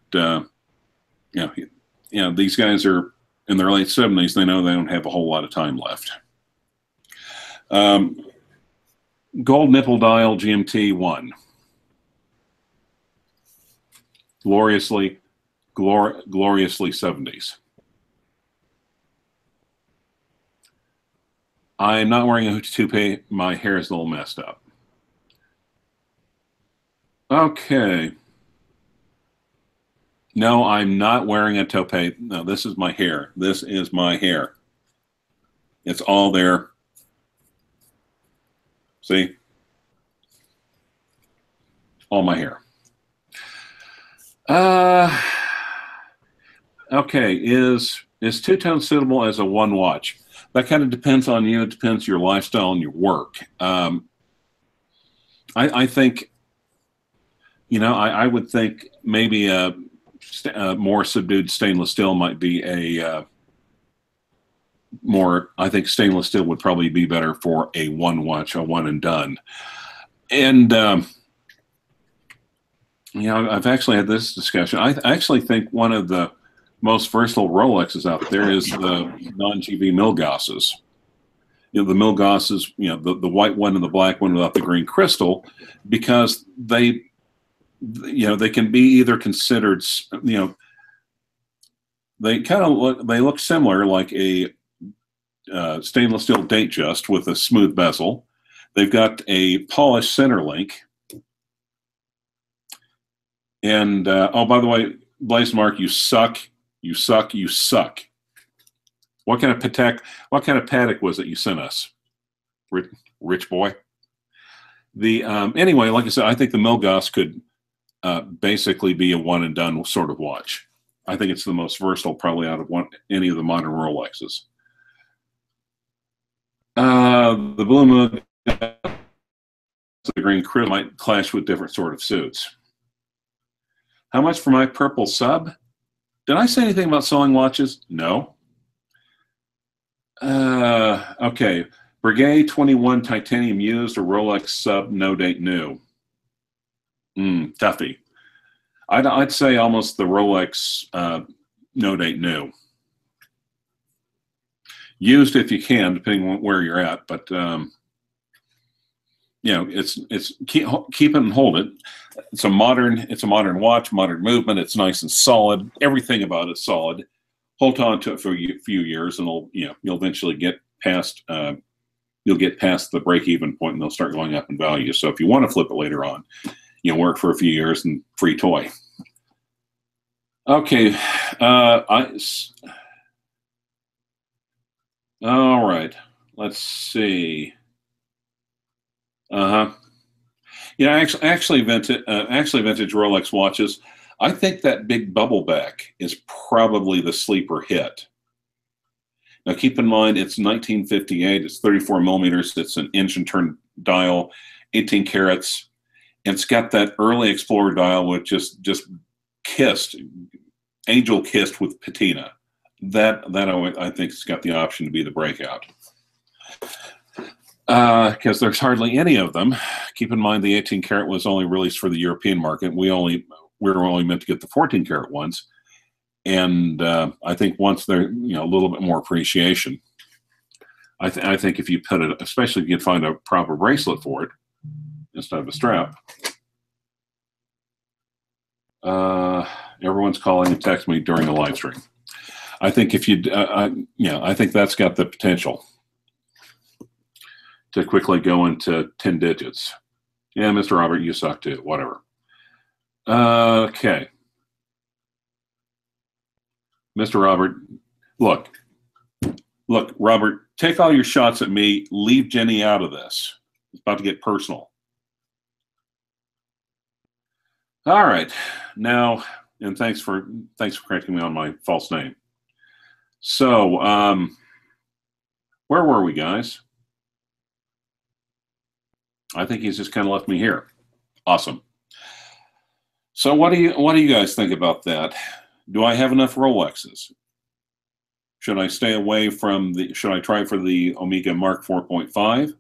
these guys are in their late 70s. They know they don't have a whole lot of time left. Gold nipple dial GMT 1. Gloriously 70s. I'm not wearing a toupee. My hair is a little messed up. Okay. No, I'm not wearing a toupee. No, this is my hair. This is my hair. It's all there. See? All my hair. Okay, is two-tone suitable as a one watch? That kind of depends on you. It depends your lifestyle and your work. I think, I would think maybe a more subdued stainless steel might be a I think stainless steel would probably be better for a one watch, a one and done. And, I've actually had this discussion. I actually think one of the most versatile Rolexes out there is the non-GV Milgausses. The Milgausses, the white one and the black one without the green crystal, because they can be either considered, they kind of look similar, like a stainless steel date just with a smooth bezel. They've got a polished center link. And, oh, by the way, Blaze Mark, you suck. You suck. You suck. What kind of Patek was it you sent us? Rich boy. Anyway, like I said, I think the Milgauss could basically be a one and done sort of watch. I think it's the most versatile probably out of any of the modern Rolexes. The Blue Moon, the green crystal might clash with different sort of suits. How much for my purple sub? Did I say anything about selling watches? No. Okay. Breguet 21 titanium used or Rolex sub, no date new. Toughy. I'd say almost the Rolex no date new. Used if you can, depending on where you're at, but you know, it's keep it and hold it. It's a modern watch, modern movement. It's nice and solid. Everything about it's solid. Hold on to it for a few years, and you'll eventually get past the break-even point, and they'll start going up in value. So if you want to flip it later on, work for a few years and free toy. Okay, all right. Let's see. Actually, vintage Rolex watches. I think that big bubble back is probably the sleeper hit. Now, keep in mind, it's 1958. It's 34 millimeters. It's an inch and turn dial, 18 carats. And it's got that early Explorer dial, which just angel kissed with patina. That I think has got the option to be the breakout. Because there's hardly any of them. Keep in mind, the 18 karat was only released for the European market. We were only meant to get the 14 karat ones. And I think once they're a little bit more appreciation, I think if you put it, especially if you can find a proper bracelet for it instead of a strap. Everyone's calling and texting me during the live stream. I think if you, I think that's got the potential to quickly go into 10 digits. Yeah, Mr. Robert, you suck too. Whatever. Okay. Mr. Robert, look, Robert, take all your shots at me. Leave Jenny out of this. It's about to get personal. All right. Now, and thanks for correcting me on my false name. So, where were we, guys? I think he's just kind of left me here. Awesome. So what do you guys think about that? Do I have enough Rolexes? Should I stay away from should I try for the Omega Mark 4.5?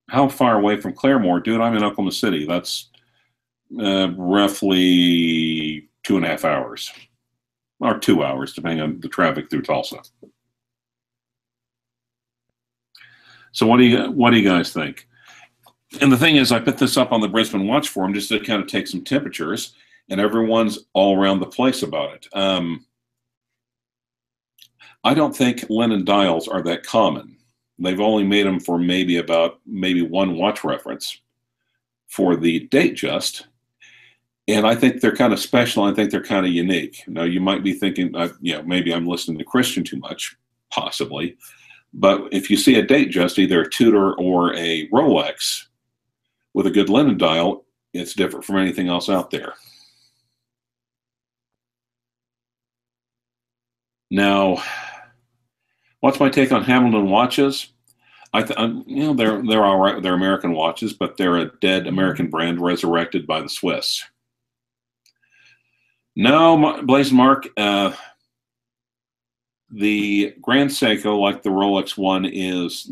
How far away from Claremore? Dude, I'm in Oklahoma City. That's roughly 2.5 hours. Or 2 hours, depending on the traffic through Tulsa. So what do you guys think? And the thing is, I put this up on the Brisbane Watch Forum just to kind of take some temperatures, and everyone's all around the place about it. I don't think linen dials are that common. They've only made them for maybe one watch reference for the date just. And I think they're kind of special. I think they're kind of unique. Now, you might be thinking, maybe I'm listening to Christian too much, possibly. But if you see a date just, either a Tudor or a Rolex with a good linen dial, it's different from anything else out there. Now, what's my take on Hamilton watches? They're all right. They're American watches, but they're a dead American brand resurrected by the Swiss. No, Blaze Mark, the Grand Seiko, like the Rolex one, is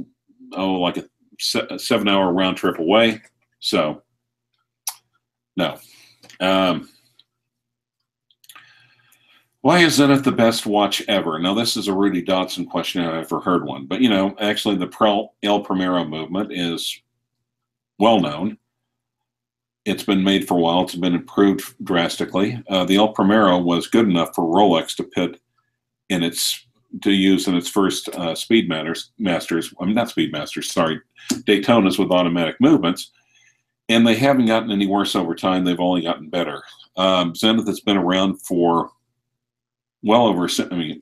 like a 7-hour round trip away. So, no. Why is Zenith the best watch ever? Now, this is a Rudy Dodson question. I've ever heard one. But, actually the El Primero movement is well known. It's been made for a while. It's been improved drastically. The El Primero was good enough for Rolex to put to use in its first Speedmasters. I mean, not Speedmasters, sorry, Daytonas with automatic movements. And they haven't gotten any worse over time. They've only gotten better. Zenith has been around for well over a century,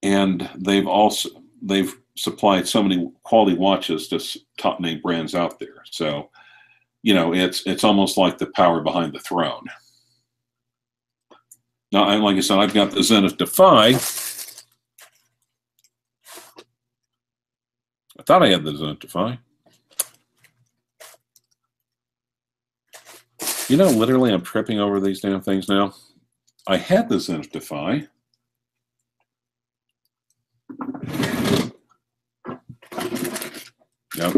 and they've supplied so many quality watches to top name brands out there. So, it's almost like the power behind the throne. Now, like I said, I've got the Zenith Defy. I thought I had the Zenith Defy. Literally, I'm tripping over these damn things now. I had the Zenith Defy. Yep.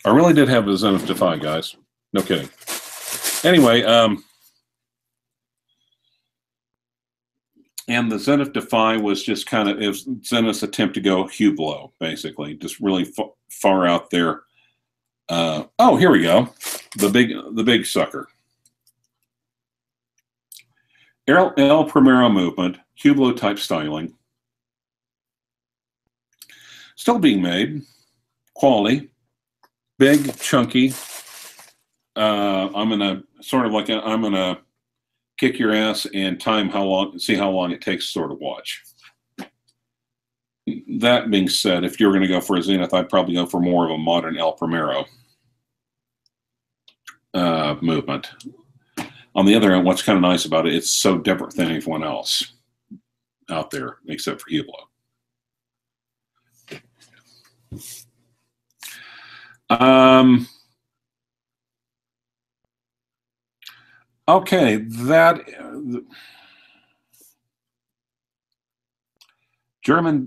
I really did have the Zenith Defy, guys. No kidding. Anyway, and the Zenith Defy was just kind of, it was Zenith's attempt to go Hublot, basically, just really far out there. Oh, here we go, the big sucker. El Primero movement, Hublot type styling, still being made, quality, big, chunky. I'm gonna sort of like I'm gonna kick your ass and see how long it takes to sort of watch. That being said, if you're going to go for a Zenith, I'd probably go for more of a modern El Primero movement. On the other hand, what's kind of nice about it, it's so different than anyone else out there, except for Hublot. Okay, that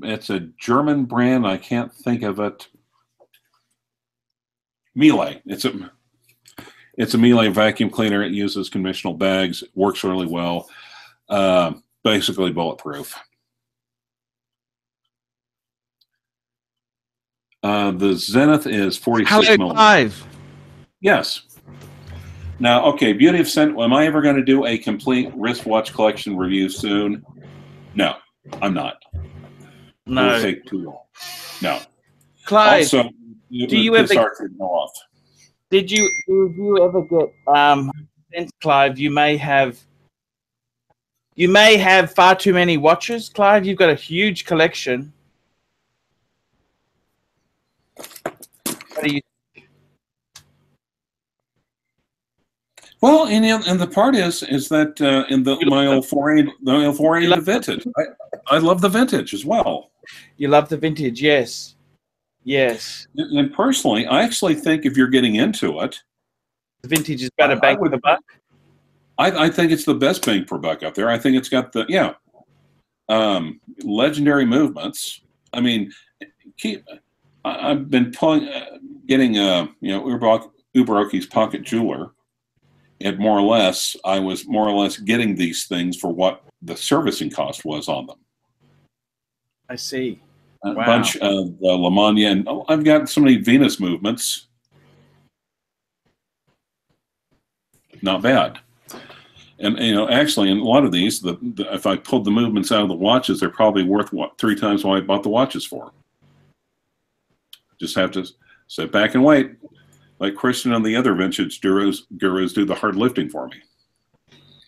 it's a German brand. I can't think of it. Miele. It's a Miele vacuum cleaner. It uses conventional bags. It works really well. Basically bulletproof. The Zenith is 46 millimeters. CLYVE. Yes. Now, okay, beauty of scent. Am I ever going to do a complete wristwatch collection review soon? No, I'm not. No. It will take too long. No. CLYVE, Also, do you ever go off. Did you ever get since CLYVE? You may have far too many watches, CLYVE. You've got a huge collection. What do you? Well, and the part is that in my old 480 the vintage, I love the vintage as well. You love the vintage, yes, yes. And personally, I actually think if you're getting into it, the vintage is better bang for the buck. I think it's the best bang per buck out there. I think it's got the legendary movements. I mean, I've been getting Uberoki's pocket jeweler. And more or less, I was more or less getting these things for what the servicing cost was on them. I see. A bunch of Lamania, and I've got so many Venus movements. Not bad. And actually, in a lot of these, if I pulled the movements out of the watches, they're probably worth 3 times what I bought the watches for. Just have to sit back and wait. Like Christian and the other vintage gurus do the hard lifting for me.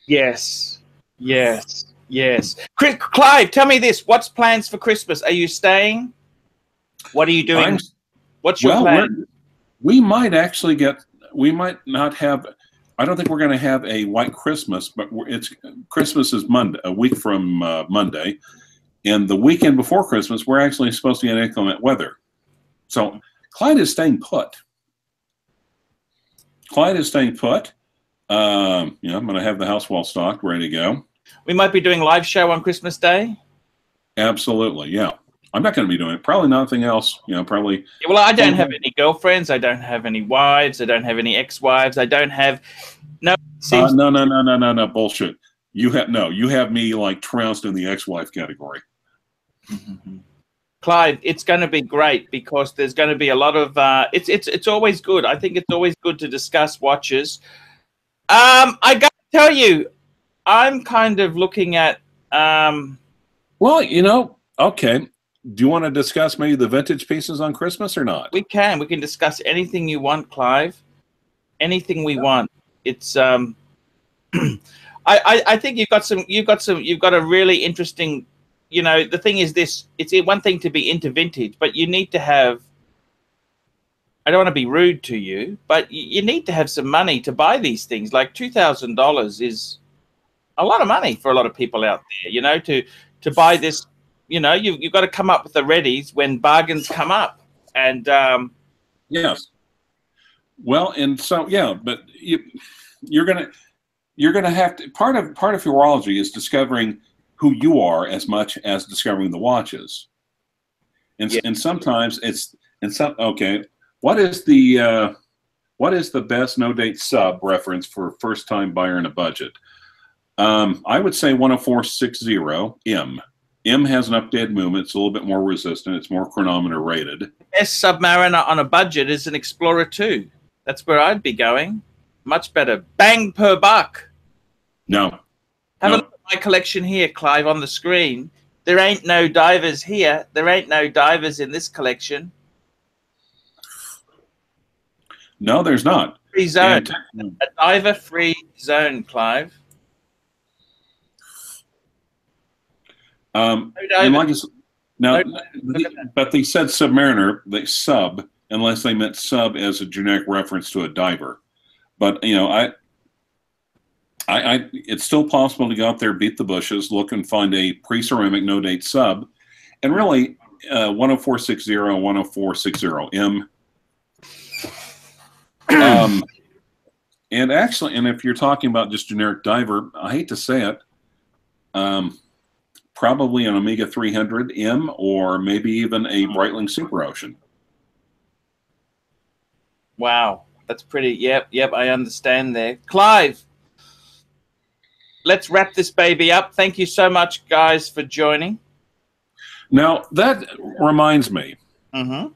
Yes, yes, yes. CLYVE, tell me this. What's plans for Christmas? Are you staying? What are you doing? What's your plan? We might not have, I don't think we're going to have a white Christmas, but Christmas is Monday, a week from Monday. And the weekend before Christmas, we're actually supposed to get inclement weather. So Clyde is staying put. Clyde is staying put. I'm going to have the house well stocked, ready to go. We might be doing a live show on Christmas Day. Absolutely, yeah. I'm not going to be doing it. Probably nothing else. Probably. Yeah, well, I don't have any girlfriends. I don't have any wives. I don't have any ex-wives. I don't have no. No, bullshit. You have me like trounced in the ex-wife category. Mm-hmm. Clyde, it's going to be great because there's going to be a lot of. It's always good. I think it's always good to discuss watches. I got to tell you, I'm kind of looking at. Well, okay. Do you want to discuss maybe the vintage pieces on Christmas or not? We can. We can discuss anything you want, Clive. Anything we want. It's. I think you've got a really interesting. The thing is this, it's one thing to be into vintage, but you need to have, I don't want to be rude to you, but you need to have some money to buy these things. Like $2,000 is a lot of money for a lot of people out there, to buy this, you've got to come up with the readies when bargains come up. And yes. Well, and so, yeah, but you're going to have to, part of horology is discovering who you are as much as discovering the watches. And sometimes And some okay. What is the best no date sub reference for first time buyer in a budget? I would say 10460 M. M has an updated movement. It's a little bit more resistant. It's more chronometer rated. Best Submariner on a budget is an Explorer 2. That's where I'd be going. Much better. Bang per buck. No. Have a look at my collection here, Clive, on the screen. There ain't no divers here. There ain't no divers in this collection. No, there's not. Free zone. A diver-free zone, Clive. And like now, but they said Submariner, they sub, unless they meant sub as a generic reference to a diver. But you know, it's still possible to go out there, beat the bushes, look and find a pre-ceramic no date sub, and really 10460, 10460 M. And actually, and if you're talking about just generic diver, I hate to say it, probably an Omega 300 M or maybe even a Breitling Super Ocean. Wow, that's pretty. Yep, I understand there. Clive, let's wrap this baby up. Thank you so much, guys, for joining. Now, that reminds me. Mm-hmm.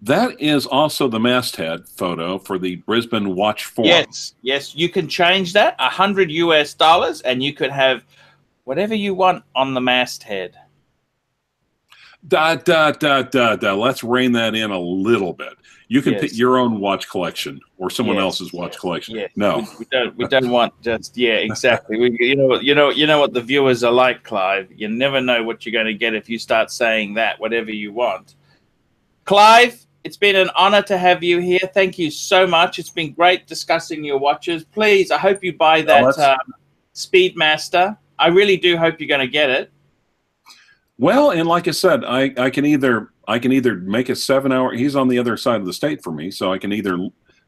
That is also the masthead photo for the Brisbane Watch Forum. Yes, you can change that $100 US, and you could have whatever you want on the masthead. Let's rein that in a little bit. You can pick your own watch collection or someone else's watch collection. Yes. No, we don't want just exactly. You know what the viewers are like, Clive. You never know what you're going to get if you start saying that. Whatever you want, Clive. It's been an honor to have you here. Thank you so much. It's been great discussing your watches. Please, I hope you buy that Speedmaster. I really do hope you're going to get it. Well, and like I said, I can either make a 7-hour. He's on the other side of the state for me, so I can either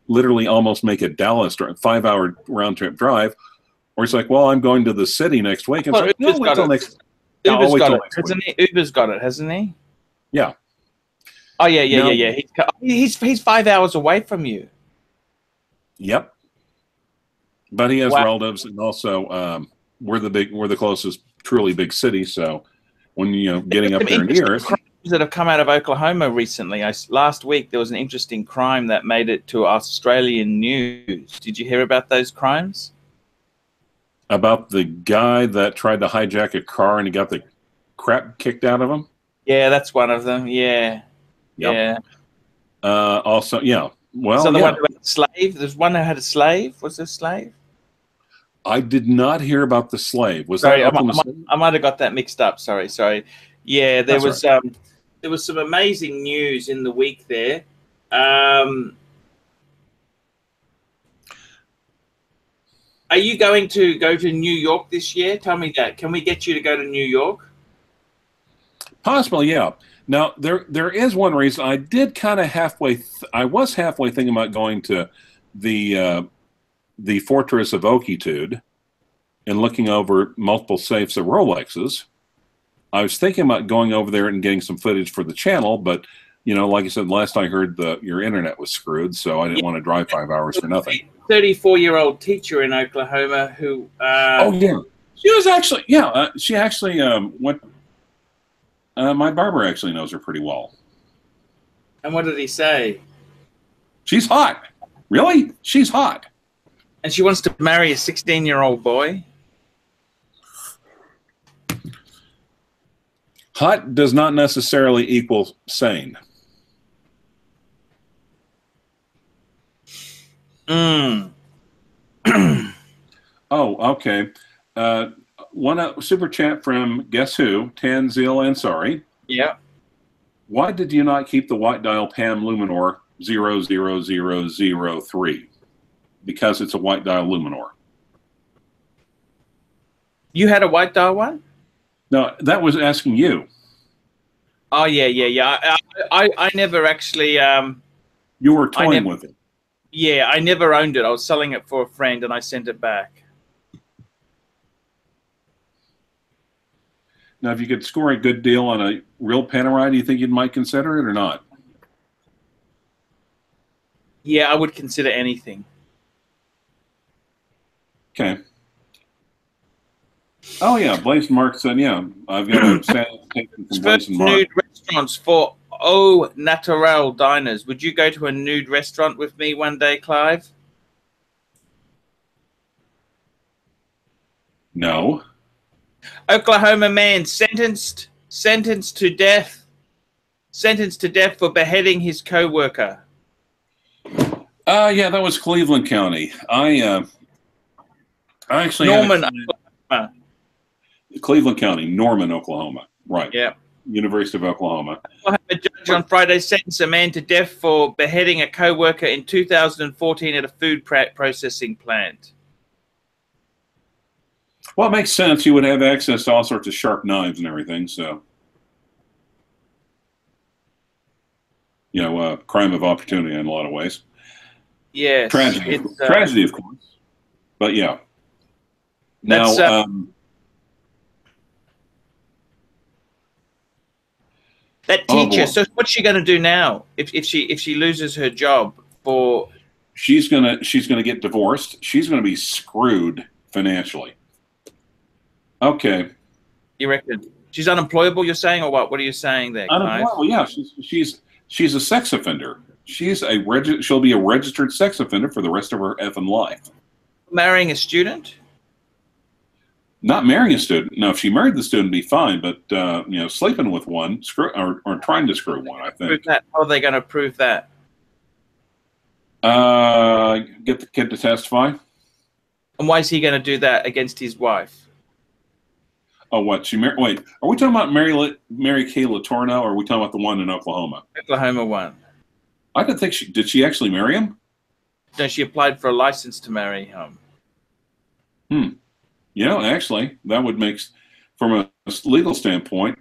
literally almost make a Dallas 5-hour round trip drive, or it's like, well, I'm going to the city next week. And like, Uber's got it. Uber's got it, hasn't he? Uber's got it, hasn't he? Yeah. Oh yeah. He's 5 hours away from you. Yep. But he has relatives, and also we're the closest truly big city. So when getting up there near us, that have come out of Oklahoma recently. Last week there was an interesting crime that made it to Australian news. Did you hear about those crimes? About the guy that tried to hijack a car and he got the crap kicked out of him? Yeah, that's one of them. Yeah. Yep. Yeah. Also, yeah. Well, so the one who had a slave. There's one who had a slave. Was there a slave? I did not hear about the slave. Was sorry, that I might have got that mixed up. Sorry. Yeah, there was some amazing news in the week there. Are you going to go to New York this year? Tell me that. Can we get you to go to New York? Possibly, yeah. Now, there is one reason. I did kind of I was halfway thinking about going to the Fortress of Okitud and looking over multiple safes of Rolexes. I was thinking about going over there and getting some footage for the channel, but, like I said, last I heard, your internet was screwed, so I didn't want to drive 5 hours for nothing. 34-year-old teacher in Oklahoma who... oh, yeah. She was actually, she actually went... my barber actually knows her pretty well. And what did he say? She's hot. Really? She's hot. And she wants to marry a 16-year-old boy? Hot does not necessarily equal sane. Oh, okay. One super chat from guess who? Tanzil Ansari. Yeah. Why did you not keep the white dial PAM Luminor 00003? Because it's a white dial Luminor. You had a white dial one? No, that was asking you. Oh yeah. I never actually. You were toying with it. Yeah, I never owned it. I was selling it for a friend, and I sent it back. Now, if you could score a good deal on a real Panerai, do you think you might consider it or not? Yeah, I would consider anything. Okay. Oh yeah, Blaze Mark said, yeah, I've got a salutation from Blaze Mark. Nude restaurants for Au Naturel diners. Would you go to a nude restaurant with me one day, Clive? No. Oklahoma man sentenced to death for beheading his co-worker. Yeah, that was Cleveland County. I actually Norman, Oklahoma. Cleveland County, Norman, Oklahoma. Right. Yeah. University of Oklahoma. A judge on Friday sentenced a man to death for beheading a co-worker in 2014 at a food processing plant. Well, it makes sense. You would have access to all sorts of sharp knives and everything, so. You know, crime of opportunity in a lot of ways. Yes. Tragedy, tragedy, of course. But yeah. Now, that teacher. So what's she going to do now if she loses her job? For she's gonna get divorced. She's gonna be screwed financially. Okay. You reckon she's unemployable? You're saying, or what? What are you saying there? Unemployable? Yeah, she's a sex offender. She'll be a registered sex offender for the rest of her effing life. Marrying a student? Not marrying a student. No, if she married the student, it'd be fine. But you know, sleeping with one, or trying to screw one, I think. How are they going to prove that? Get the kid to testify. And why is he going to do that against his wife? Oh, what? Wait, are we talking about Mary Kay Letourneau, or are we talking about the one in Oklahoma? Oklahoma one. I didn't think did she actually marry him? No, she applied for a license to marry him. You know, actually, that would make, from a legal standpoint,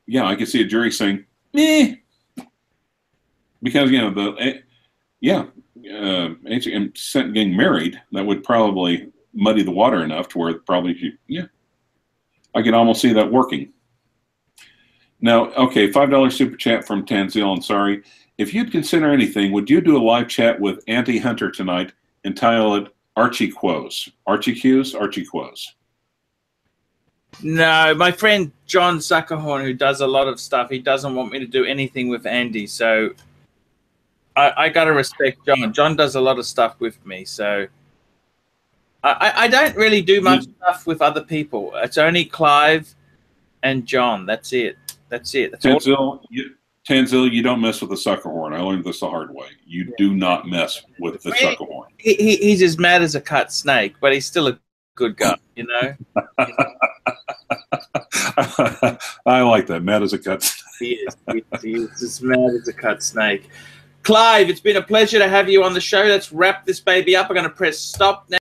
yeah, I could see a jury saying, "Meh," because you know getting married, that would probably muddy the water enough to where probably I can almost see that working. Now, okay, $5 super chat from Tanzil. I'm sorry. If you'd consider anything, would you do a live chat with Auntie Hunter tonight and title it Archie Quos? Archie Q's? Archie Quos. No, my friend John Zuckerhorn, who does a lot of stuff, he doesn't want me to do anything with Andy. So I got to respect John. John does a lot of stuff with me. So I don't really do much stuff with other people. It's only Clive and John. That's it. That's it. That's Tanzil, you don't mess with the Zuckerhorn. I learned this the hard way. You do not mess with the Zuckerhorn. He's as mad as a cut snake, but he's still a good guy, you know? I like that. Mad as a cut snake. He is as mad as a cut snake. Clive, it's been a pleasure to have you on the show. Let's wrap this baby up. I'm going to press stop now.